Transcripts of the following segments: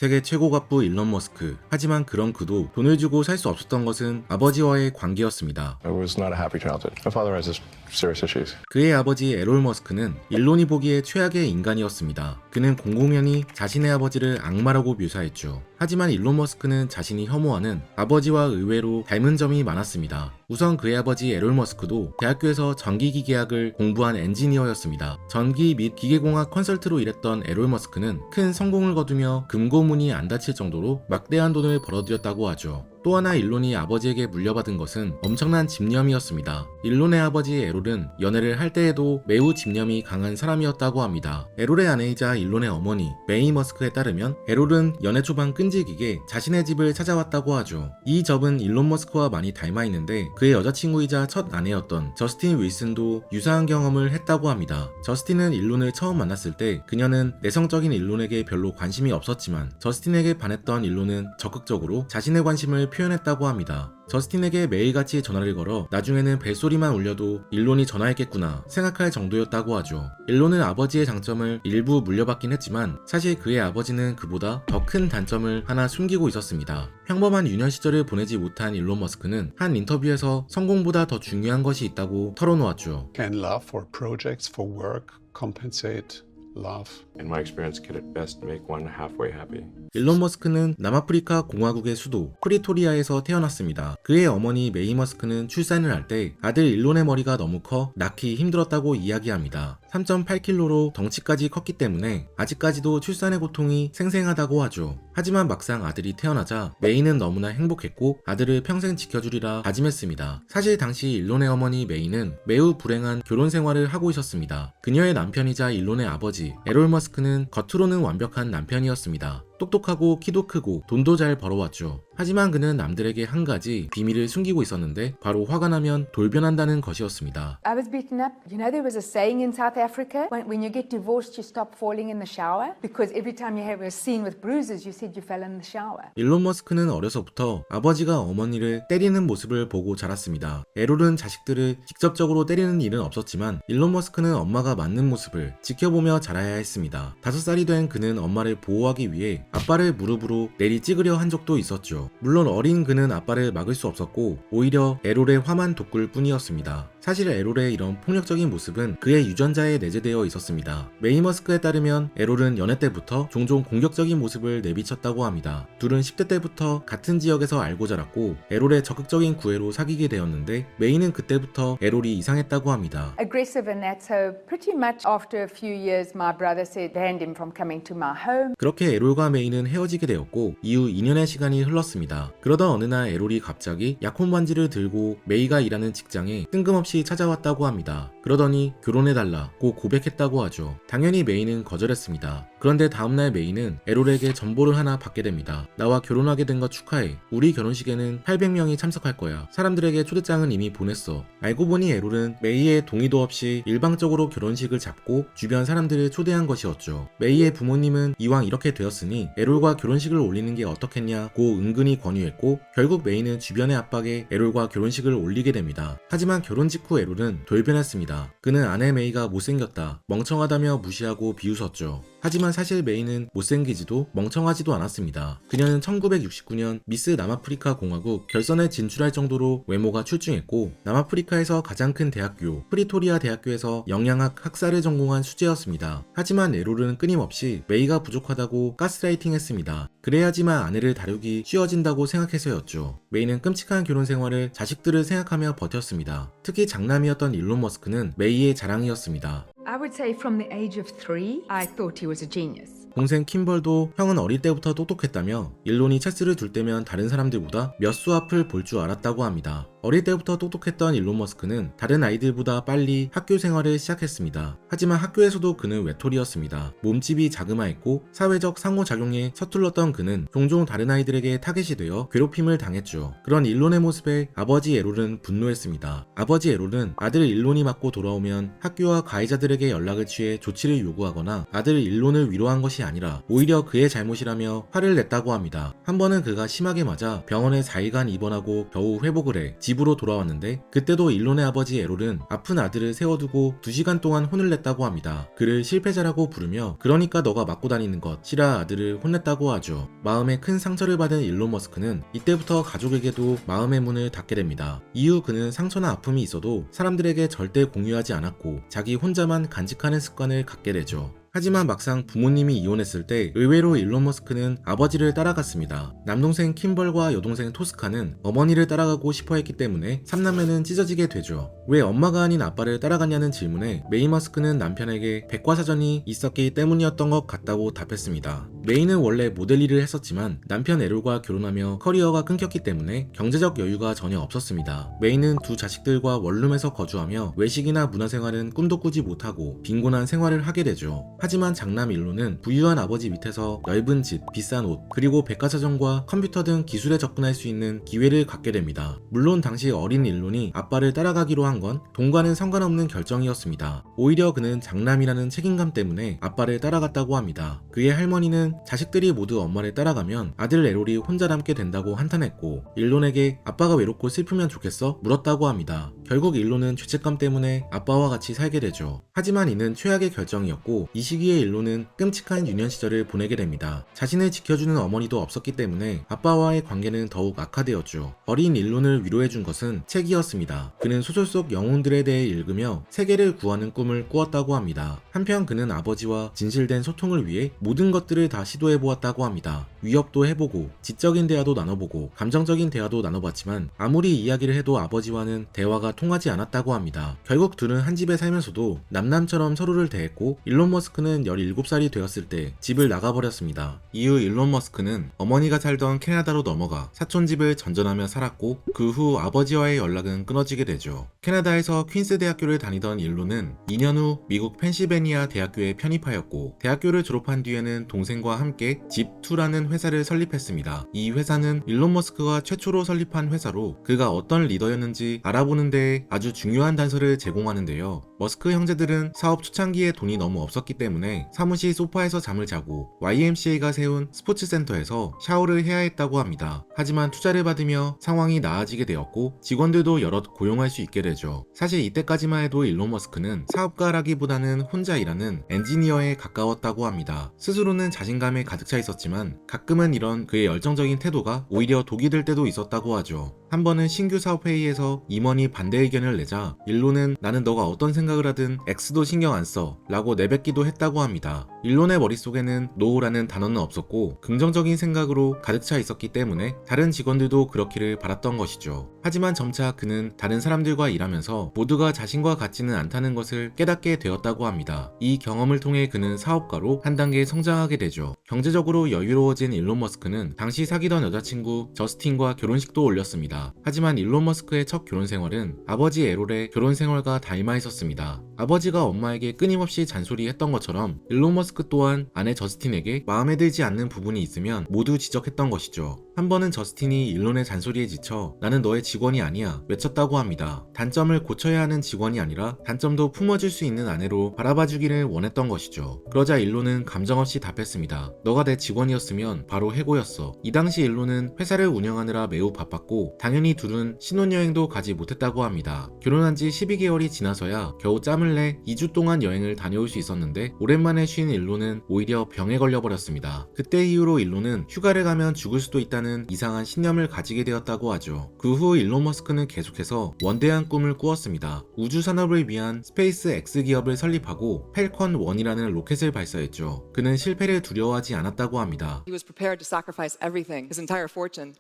세계 최고 갑부 일론 머스크. 하지만 그런 그도 돈을 주고 살 수 없었던 것은 아버지와의 관계였습니다. It was not a happy childhood. My father has serious issues. 그의 아버지 에롤 머스크는 일론이 보기에 최악의 인간이었습니다. 그는 공공연히 자신의 아버지를 악마라고 묘사했죠. 하지만 일론 머스크는 자신이 혐오하는 아버지와 의외로 닮은 점이 많았습니다. 우선 그의 아버지 에롤 머스크도 대학교에서 전기기계학을 공부한 엔지니어였습니다. 전기 및 기계공학 컨설트로 일했던 에롤 머스크는 큰 성공을 거두며 금고문이 안 닫힐 정도로 막대한 돈을 벌어들였다고 하죠. 또 하나 일론이 아버지에게 물려받은 것은 엄청난 집념이었습니다. 일론의 아버지 에롤은 연애를 할 때에도 매우 집념이 강한 사람이었다고 합니다. 에롤의 아내이자 일론의 어머니 메이 머스크에 따르면 에롤은 연애 초반 끈질기게 자신의 집을 찾아왔다고 하죠. 이 접은 일론 머스크와 많이 닮아 있는데 그의 여자친구이자 첫 아내였던 저스틴 윌슨도 유사한 경험을 했다고 합니다. 저스틴은 일론을 처음 만났을 때 그녀는 내성적인 일론에게 별로 관심이 없었지만 저스틴에게 반했던 일론은 적극적으로 자신의 관심을 표현했다고 합니다. 저스틴에게 매일같이 전화를 걸어 나중에는 벨소리만 울려도 일론이 전화했겠구나 생각할 정도였다고 하죠. 일론은 아버지의 장점을 일부 물려받긴 했지만 사실 그의 아버지는 그보다 더 큰 단점을 하나 숨기고 있었습니다. 평범한 유년 시절을 보내지 못한 일론 머스크는 한 인터뷰에서 성공보다 더 중요한 것이 있다고 털어놓았죠. Can love for projects, for work compensate love? In my experience, can at best make one halfway happy. 일론 머스크는 남아프리카 공화국의 수도 프리토리아에서 태어났습니다. 그의 어머니 메이 머스크는 출산을 할 때 아들 일론의 머리가 너무 커 낳기 힘들었다고 이야기합니다. 3.8kg로 덩치까지 컸기 때문에 아직까지도 출산의 고통이 생생하다고 하죠. 하지만 막상 아들이 태어나자 메이는 너무나 행복했고 아들을 평생 지켜주리라 다짐했습니다. 사실 당시 일론의 어머니 메이는 매우 불행한 결혼 생활을 하고 있었습니다. 그녀의 남편이자 일론의 아버지 에롤 머스크는 겉으로는 완벽한 남편이었습니다. 똑똑하고 키도 크고 돈도 잘 벌어왔죠. 하지만 그는 남들에게 한 가지 비밀을 숨기고 있었는데 바로 화가 나면 돌변한다는 것이었습니다. I was beaten up. You know, there was a saying in South Africa, when you get divorced, you stop falling in the shower. Because every time you have a scene with bruises, you said you fell in the shower. 일론 머스크는 어려서부터 아버지가 어머니를 때리는 모습을 보고 자랐습니다. 에롤은 자식들을 직접적으로 때리는 일은 없었지만 일론 머스크는 엄마가 맞는 모습을 지켜보며 자라야 했습니다. 5살이 된 그는 엄마를 보호하기 위해 아빠를 무릎으로 내리 찍으려 한 적도 있었죠. 물론 어린 그는 아빠를 막을 수 없었고 오히려 에롤의 화만 돋굴 뿐이었습니다. 사실 에롤의 이런 폭력적인 모습은 그의 유전자에 내재되어 있었습니다. 메이 머스크에 따르면 에롤은 연애 때부터 종종 공격적인 모습을 내비쳤다고 합니다. 둘은 10대 때부터 같은 지역에서 알고 자랐고 에롤의 적극적인 구애로 사귀게 되었는데 메이는 그때부터 에롤이 이상했다고 합니다. Aggressive and that, so pretty much after a few years, my brother said, banned him from coming to my home. 그렇게 에롤과 메이는 헤어지게 되었고 이후 2년의 시간이 흘렀습니다. 그러던 어느 날 에롤이 갑자기 약혼 반지를 들고 메이가 일하는 직장에 뜬금없이 찾아왔다고 합니다. 그러더니 결혼해달라고 고백했다고 하죠. 당연히 메이는 거절했습니다. 그런데 다음날 메이는 에롤에게 전보를 하나 받게 됩니다. 나와 결혼하게 된 거 축하해. 우리 결혼식에는 800명이 참석할 거야. 사람들에게 초대장은 이미 보냈어. 알고 보니 에롤은 메이의 동의도 없이 일방적으로 결혼식을 잡고 주변 사람들을 초대한 것이었죠. 메이의 부모님은 이왕 이렇게 되었으니 에롤과 결혼식을 올리는 게 어떻겠냐고 은근히 권유했고 결국 메이는 주변의 압박에 에롤과 결혼식을 올리게 됩니다. 하지만 결혼 직후 에롤은 돌변했습니다. 그는 아내 메이가 못생겼다, 멍청하다며 무시하고 비웃었죠. 하지만 사실 메이는 못생기지도 멍청하지도 않았습니다. 그녀는 1969년 미스 남아프리카 공화국 결선에 진출할 정도로 외모가 출중했고 남아프리카에서 가장 큰 대학교 프리토리아 대학교에서 영양학 학사를 전공한 수재였습니다. 하지만 에롤은 끊임없이 메이가 부족하다고 가스라이팅했습니다. 그래야지만 아내를 다루기 쉬워진다고 생각해서였죠. 메이는 끔찍한 결혼 생활을 자식들을 생각하며 버텼습니다. 특히 장남이었던 일론 머스크는 메이의 자랑이었습니다. I would say from the age of 3, I thought he was a genius. 동생 킴벌도 형은 어릴 때부터 똑똑했다며 일론이 체스를 둘 때면 다른 사람들보다 몇 수 앞을 볼 줄 알았다고 합니다. 어릴 때부터 똑똑했던 일론 머스크는 다른 아이들보다 빨리 학교 생활을 시작했습니다. 하지만 학교에서도 그는 외톨이였습니다. 몸집이 자그마했고 사회적 상호작용에 서툴렀던 그는 종종 다른 아이들에게 타겟이 되어 괴롭힘을 당했죠. 그런 일론의 모습에 아버지 에롤은 분노했습니다. 아버지 에롤은 아들 일론이 맞고 돌아오면 학교와 가해자들에게 연락을 취해 조치를 요구하거나 아들 일론을 위로한 것이 아니라 오히려 그의 잘못이라며 화를 냈다고 합니다. 한 번은 그가 심하게 맞아 병원에 4일간 입원하고 겨우 회복을 해 집으로 돌아왔는데 그때도 일론의 아버지 에롤은 아픈 아들을 세워두고 2시간 동안 혼을 냈다고 합니다. 그를 실패자라고 부르며 그러니까 너가 맞고 다니는 것이라 아들을 혼냈다고 하죠. 마음에 큰 상처를 받은 일론 머스크는 이때부터 가족에게도 마음의 문을 닫게 됩니다. 이후 그는 상처나 아픔이 있어도 사람들에게 절대 공유하지 않았고 자기 혼자만 간직하는 습관을 갖게 되죠. 하지만 막상 부모님이 이혼했을 때 의외로 일론 머스크는 아버지를 따라갔습니다. 남동생 킴벌과 여동생 토스카는 어머니를 따라가고 싶어 했기 때문에 3남매는 찢어지게 되죠. 왜 엄마가 아닌 아빠를 따라갔냐는 질문에 메이 머스크는 남편에게 백과사전이 있었기 때문이었던 것 같다고 답했습니다. 메이는 원래 모델 일을 했었지만 남편 에롤과 결혼하며 커리어가 끊겼기 때문에 경제적 여유가 전혀 없었습니다. 메이는 2 자식들과 원룸에서 거주하며 외식이나 문화생활은 꿈도 꾸지 못하고 빈곤한 생활을 하게 되죠. 하지만 장남 일론은 부유한 아버지 밑에서 넓은 집, 비싼 옷, 그리고 백과사전과 컴퓨터 등 기술에 접근할 수 있는 기회를 갖게 됩니다. 물론 당시 어린 일론이 아빠를 따라가기로 한 건 돈과는 상관없는 결정이었습니다. 오히려 그는 장남이라는 책임감 때문에 아빠를 따라갔다고 합니다. 그의 할머니는 자식들이 모두 엄마를 따라가면 아들 에롤이 혼자 남게 된다고 한탄했고 일론에게 아빠가 외롭고 슬프면 좋겠어? 물었다고 합니다. 결국 일론은 죄책감 때문에 아빠와 같이 살게 되죠. 하지만 이는 최악의 결정이었고 이 시기에 일론은 끔찍한 유년 시절을 보내게 됩니다. 자신을 지켜주는 어머니도 없었기 때문에 아빠와의 관계는 더욱 악화되었죠. 어린 일론을 위로해준 것은 책이었습니다. 그는 소설 속 영웅들에 대해 읽으며 세계를 구하는 꿈을 꾸었다고 합니다. 한편 그는 아버지와 진실된 소통을 위해 모든 것들을 다 시도해보았다고 합니다. 위협도 해보고 지적인 대화도 나눠보고 감정적인 대화도 나눠봤지만 아무리 이야기를 해도 아버지와는 대화가 통하지 않았다고 합니다. 결국 둘은 한 집에 살면서도 남남처럼 서로를 대했고 일론 머스크는 17살이 되었을 때 집을 나가버렸습니다. 이후 일론 머스크는 어머니가 살던 캐나다로 넘어가 사촌집을 전전하며 살았고 그 후 아버지와의 연락은 끊어지게 되죠. 캐나다에서 퀸스 대학교를 다니던 일론은 2년 후 미국 펜실베니아 대학교에 편입하였고 대학교를 졸업한 뒤에는 동생과 함께 집2라는 회사를 설립했습니다. 이 회사는 일론 머스크가 최초로 설립한 회사로 그가 어떤 리더였는지 알아보는 데 아주 중요한 단서를 제공하는데요. 머스크 형제들은 사업 초창기에 돈이 너무 없었기 때문에 사무실 소파에서 잠을 자고 YMCA가 세운 스포츠 센터에서 샤워를 해야 했다고 합니다. 하지만 투자를 받으며 상황이 나아지게 되었고 직원들도 여럿 고용할 수 있게 되죠. 사실 이때까지만 해도 일론 머스크는 사업가라기보다는 혼자 일하는 엔지니어에 가까웠다고 합니다. 스스로는 자신감에 가득 차 있었지만 가끔은 이런 그의 열정적인 태도가 오히려 독이 될 때도 있었다고 하죠. 한 번은 신규 사업 회의에서 임원이 반대 의견을 내자 일론은 나는 너가 어떤 생각을 하든 X도 신경 안 써 라고 내뱉기도 했다고 합니다. 일론의 머릿속에는 노라는 단어는 없었고 긍정적인 생각으로 가득 차 있었기 때문에 다른 직원들도 그렇기를 바랐던 것이죠. 하지만 점차 그는 다른 사람들과 일하면서 모두가 자신과 같지는 않다는 것을 깨닫게 되었다고 합니다. 이 경험을 통해 그는 사업가로 한 단계 성장하게 되죠. 경제적으로 여유로워진 일론 머스크는 당시 사귀던 여자친구 저스틴과 결혼식도 올렸습니다. 하지만 일론 머스크의 첫 결혼 생활은 아버지 에롤의 결혼 생활과 닮아 있었습니다. 아버지가 엄마에게 끊임없이 잔소리했던 것처럼 일론 머스크 또한 아내 저스틴에게 마음에 들지 않는 부분이 있으면 모두 지적했던 것이죠. 한 번은 저스틴이 일론의 잔소리에 지쳐 나는 너의 직원이 아니야 외쳤다고 합니다. 단점을 고쳐야 하는 직원이 아니라 단점도 품어줄 수 있는 아내로 바라봐주기를 원했던 것이죠. 그러자 일론은 감정 없이 답했습니다. 너가 내 직원이었으면 바로 해고였어. 이 당시 일론은 회사를 운영하느라 매우 바빴고 당연히 둘은 신혼여행도 가지 못했다고 합니다. 결혼한 지 12개월이 지나서야 겨우 짬을 내 2주 동안 여행을 다녀올 수 있었는데 오랜만에 쉰 일론은 오히려 병에 걸려버렸습니다. 그때 이후로 일론은 휴가를 가면 죽을 수도 있다는 이상한 신념을 가지게 되었다고 하죠. 그 후 일론 머스크는 계속해서 원대한 꿈을 꾸었습니다. 우주 산업을 위한 스페이스 X 기업을 설립하고 펠컨 1이라는 로켓을 발사했죠. 그는 실패를 두려워하지 않았다고 합니다. He was prepared to sacrifice everything, his entire fortune,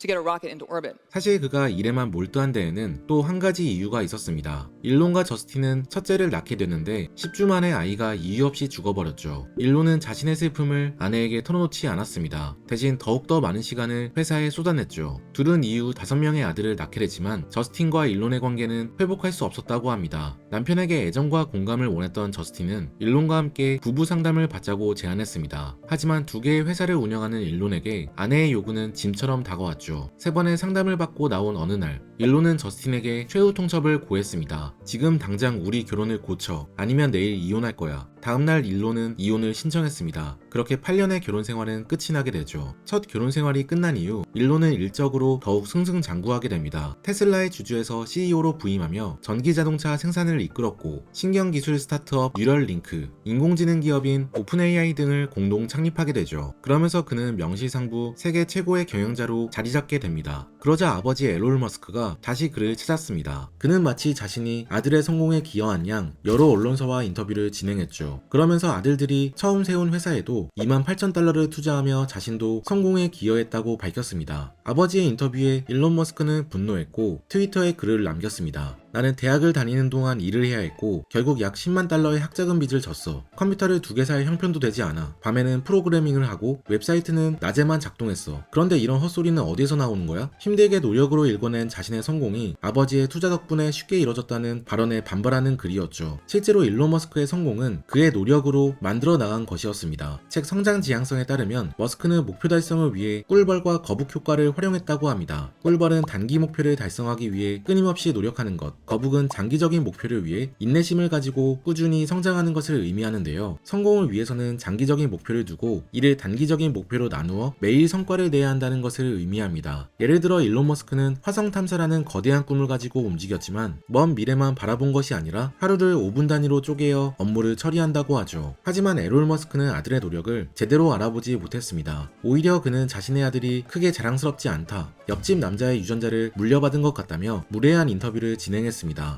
to get a rocket into orbit. 사실 그가 일에만 몰두한 데에는 또 한 가지 이유가 있었습니다. 일론과 저스틴은 첫째를 낳게 됐는데 10주 만에 아이가 이유 없이 죽어버렸죠. 일론은 자신의 슬픔을 아내에게 털어놓지 않았습니다. 대신 더욱더 많은 시간을 회사에 쏟아냈죠. 둘은 이후 5명의 아들을 낳게 됐지만 저스틴과 일론의 관계는 회복할 수 없었다고 합니다. 남편에게 애정과 공감을 원했던 저스틴은 일론과 함께 부부 상담을 받자고 제안했습니다. 하지만 2개의 회사를 운영하는 일론에게 아내의 요구는 짐처럼 다가왔죠. 3번의 상담을 받고 나온 어느 날 일론은 저스틴에게 최후 통첩을 고했습니다. 지금 당장 우리 결혼을 고쳐 아니면 내일 이혼할 거야. 다음날 일론은 이혼을 신청했습니다. 그렇게 8년의 결혼 생활은 끝이 나게 되죠. 첫 결혼 생활이 끝난 이후 일론은 일적으로 더욱 승승장구하게 됩니다. 테슬라의 주주에서 CEO로 부임하며 전기자동차 생산을 이끌었고 신경기술 스타트업 뉴럴링크, 인공지능 기업인 오픈AI 등을 공동 창립하게 되죠. 그러면서 그는 명실상부 세계 최고의 경영자로 자리잡게 됩니다. 그러자 아버지 앨런 머스크가 다시 그를 찾았습니다. 그는 마치 자신이 아들의 성공에 기여한 양 여러 언론사와 인터뷰를 진행했죠. 그러면서 아들들이 처음 세운 회사에도 28,000달러를 투자하며 자신도 성공에 기여했다고 밝혔습니다. 아버지의 인터뷰에 일론 머스크는 분노했고 트위터에 글을 남겼습니다. 나는 대학을 다니는 동안 일을 해야 했고 결국 약 10만 달러의 학자금 빚을 졌어. 컴퓨터를 2개 살 형편도 되지 않아. 밤에는 프로그래밍을 하고 웹사이트는 낮에만 작동했어. 그런데 이런 헛소리는 어디서 나오는 거야? 힘들게 노력으로 일궈낸 자신의 성공이 아버지의 투자 덕분에 쉽게 이뤄졌다는 발언에 반발하는 글이었죠. 실제로 일론 머스크의 성공은 그의 노력으로 만들어 나간 것이었습니다. 책 성장 지향성에 따르면 머스크는 목표 달성을 위해 꿀벌과 거북 효과를 활용했다고 합니다. 꿀벌은 단기 목표를 달성하기 위해 끊임없이 노력하는 것, 거북은 장기적인 목표를 위해 인내심을 가지고 꾸준히 성장하는 것을 의미하는데요. 성공을 위해서는 장기적인 목표를 두고 이를 단기적인 목표로 나누어 매일 성과를 내야 한다는 것을 의미합니다. 예를 들어 일론 머스크는 화성 탐사라는 거대한 꿈을 가지고 움직였지만 먼 미래만 바라본 것이 아니라 하루를 5분 단위로 쪼개어 업무를 처리한다고 하죠. 하지만 앨런 머스크는 아들의 노력을 제대로 알아보지 못했습니다. 오히려 그는 자신의 아들이 크게 자랑스럽지 않다, 옆집 남자의 유전자를 물려받은 것 같다며 무례한 인터뷰를 진행했습니다.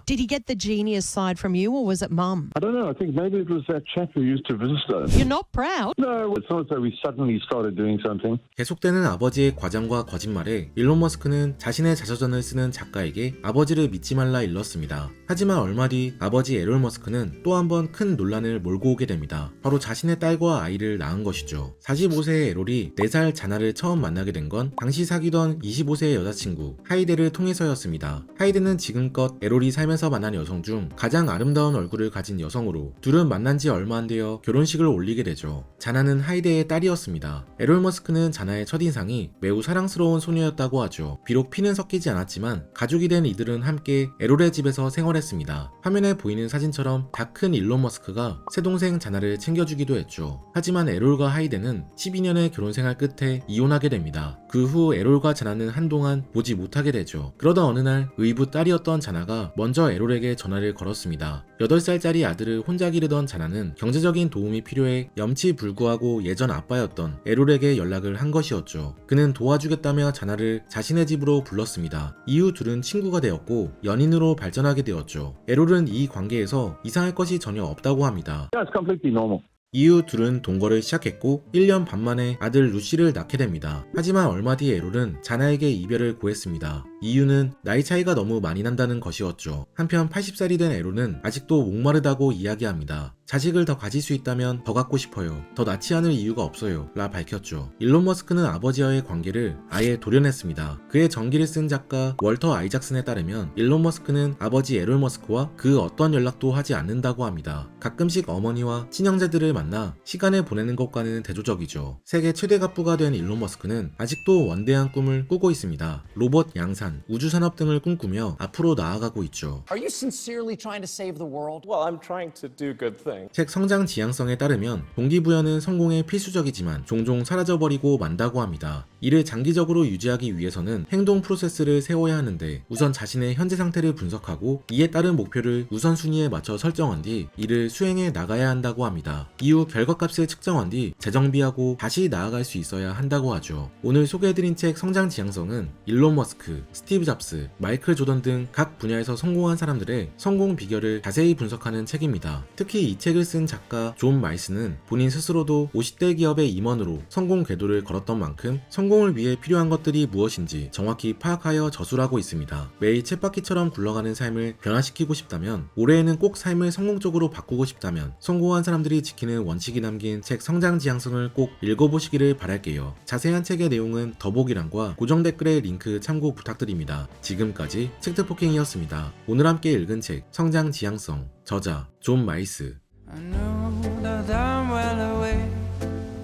Did he get the genius side from you, or was it mum? I don't know. I think maybe it was that chap who used to visit us. You're not proud? No, it's not as though we suddenly started doing something. 계속되는 아버지의 과장과 거짓말에 일론 머스크는 자신의 자서전을 쓰는 작가에게 아버지를 믿지 말라 일렀습니다. 하지만 얼마 뒤 아버지 앨런 머스크는 또 한 번 큰 논란을 몰고 오게 됩니다. 바로 자신의 딸과 아이를 낳은 것이죠. 45세의 에롤이 4살 자나를 처음 만나게 된 건 당시 사귀던 25세의 여자친구 하이데를 통해서였습니다. 하이데는 지금껏 에롤이 살면서 만난 여성 중 가장 아름다운 얼굴을 가진 여성으로 둘은 만난 지 얼마 안 되어 결혼식을 올리게 되죠. 자나는 하이데의 딸이었습니다. 앨런 머스크는 자나의 첫인상이 매우 사랑스러운 소녀였다고 하죠. 비록 피는 섞이지 않았지만 가족이 된 이들은 함께 에롤의 집에서 생활했습니다. 화면에 보이는 사진처럼 다 큰 일론 머스크가 새 동생 자나를 챙겨주기도 했죠. 하지만 에롤과 하이데는 12년의 결혼 생활 끝에 이혼하게 됩니다. 그 후 에롤과 자나는 한동안 보지 못하게 되죠. 그러다 어느 날 의붓 딸이었던 자나가 먼저 에롤에게 전화를 걸었습니다. 8살짜리 아들을 혼자 기르던 자나는 경제적인 도움이 필요해 염치불구하고 예전 아빠였던 에롤에게 연락을 한 것이었죠. 그는 도와주겠다며 자나를 자신의 집으로 불렀습니다. 이후 둘은 친구가 되었고 연인으로 발전하게 되었죠. 에롤은 이 관계에서 이상할 것이 전혀 없다고 합니다. Yeah, it's completely normal. 이후 둘은 동거를 시작했고 1년 반 만에 아들 루시를 낳게 됩니다. 하지만 얼마 뒤 에롤은 자나에게 이별을 고했습니다. 이유는 나이 차이가 너무 많이 난다는 것이었죠. 한편 80살이 된 에롤은 아직도 목마르다고 이야기합니다. 자식을 더 가질 수 있다면 더 갖고 싶어요. 더 낳지 않을 이유가 없어요. 라 밝혔죠. 일론 머스크는 아버지와의 관계를 아예 돌려냈습니다. 그의 전기를 쓴 작가 월터 아이작슨에 따르면 일론 머스크는 아버지 앨런 머스크와 그 어떤 연락도 하지 않는다고 합니다. 가끔씩 어머니와 친형제들을 만나 시간을 보내는 것과는 대조적이죠. 세계 최대 갑부가 된 일론 머스크는 아직도 원대한 꿈을 꾸고 있습니다. 로봇 양산, 우주산업 등을 꿈꾸며 앞으로 나아가고 있죠. Are you sincerely trying to save the world? Well, I'm trying to do good things. 책 성장 지향성에 따르면 동기부여는 성공에 필수적이지만 종종 사라져버리고 만다고 합니다. 이를 장기적으로 유지하기 위해서는 행동 프로세스를 세워야 하는데 우선 자신의 현재 상태를 분석하고 이에 따른 목표를 우선순위에 맞춰 설정한 뒤 이를 수행해 나가야 한다고 합니다. 이후 결과값을 측정한 뒤 재정비하고 다시 나아갈 수 있어야 한다고 하죠. 오늘 소개해드린 책 성장 지향성은 일론 머스크, 스티브 잡스, 마이클 조던 등 각 분야에서 성공한 사람들의 성공 비결을 자세히 분석하는 책입니다. 특히 이 책을 쓴 작가 존 마이스는 본인 스스로도 50대 기업의 임원으로 성공 궤도를 걸었던 만큼 성공을 위해 필요한 것들이 무엇인지 정확히 파악하여 저술하고 있습니다. 매일 쳇바퀴처럼 굴러가는 삶을 변화시키고 싶다면, 올해에는 꼭 삶을 성공적으로 바꾸고 싶다면 성공한 사람들이 지키는 원칙이 담긴 책 성장 지향성을 꼭 읽어보시기를 바랄게요. 자세한 책의 내용은 더보기란과 고정 댓글에 링크 참고 부탁드립니다. 지금까지 책트포킹이었습니다. 오늘 함께 읽은 책 성장 지향성, 저자 존 마이스. I know that I'm well away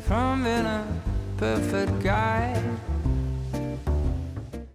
from being a perfect guy.